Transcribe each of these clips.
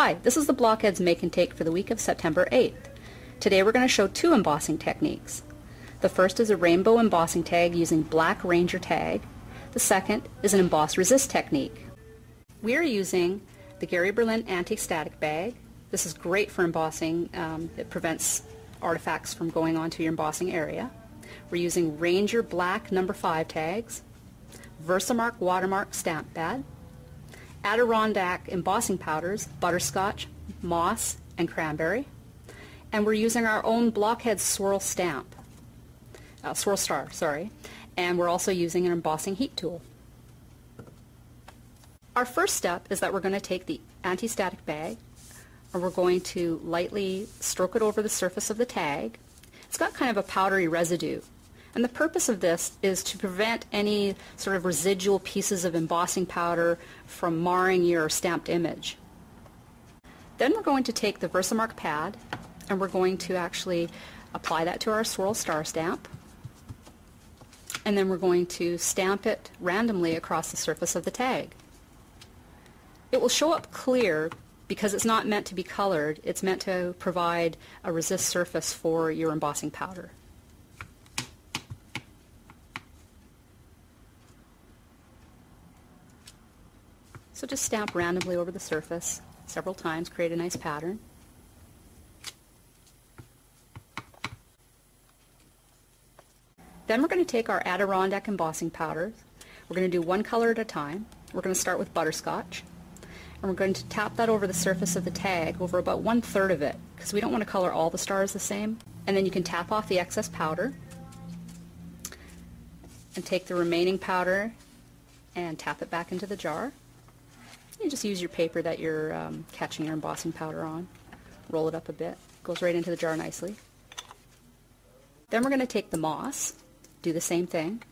Hi, this is the Blockheads Make and Take for the week of September 8th. Today we're going to show two embossing techniques. The first is a rainbow embossing tag using Black Ranger tag. The second is an emboss resist technique. We are using the Gary Berlin anti-static bag. This is great for embossing. It prevents artifacts from going onto your embossing area. We're using Ranger Black No. 5 tags, Versamark watermark stamp pad, Adirondack embossing powders, butterscotch, moss, and cranberry. And we're using our own Blockheads swirl star, and we're also using an embossing heat tool. Our first step is that we're going to take the anti-static bag and we're going to lightly stroke it over the surface of the tag. It's got kind of a powdery residue. And the purpose of this is to prevent any sort of residual pieces of embossing powder from marring your stamped image. Then we're going to take the Versamark pad and we're going to actually apply that to our swirl star stamp. And then we're going to stamp it randomly across the surface of the tag. It will show up clear because it's not meant to be colored. It's meant to provide a resist surface for your embossing powder. So just stamp randomly over the surface several times, create a nice pattern. Then we're going to take our Adirondack embossing powders. We're going to do one color at a time. We're going to start with butterscotch. And we're going to tap that over the surface of the tag, over about 1/3 of it, because we don't want to color all the stars the same. And then you can tap off the excess powder and take the remaining powder and tap it back into the jar. You just use your paper that you're catching your embossing powder on. Roll it up a bit. Goes right into the jar nicely. Then we're going to take the moss, do the same thing.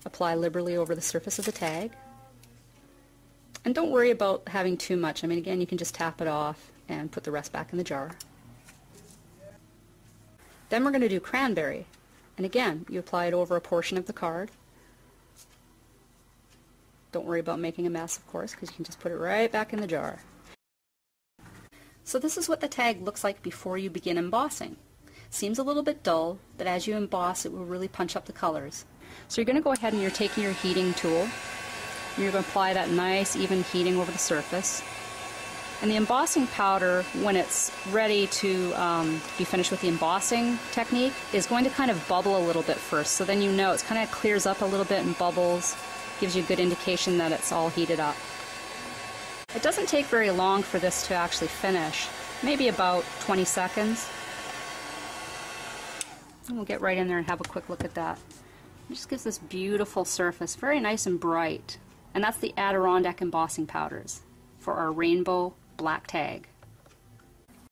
Apply liberally over the surface of the tag. And don't worry about having too much. I mean, again, you can just tap it off and put the rest back in the jar. Then we're going to do cranberry. And again, you apply it over a portion of the card. Don't worry about making a mess, of course, because you can just put it right back in the jar. So this is what the tag looks like before you begin embossing. Seems a little bit dull, but as you emboss, it will really punch up the colors. So you're going to go ahead and you're taking your heating tool, and you're going to apply that nice, even heating over the surface. And the embossing powder, when it's ready to be finished with the embossing technique, is going to kind of bubble a little bit first. So then you know it kind of clears up a little bit and bubbles. Gives you a good indication that it's all heated up. It doesn't take very long for this to actually finish, maybe about 20 seconds. And we'll get right in there and have a quick look at that. It just gives this beautiful surface, very nice and bright. And that's the Adirondack embossing powders for our rainbow black tag.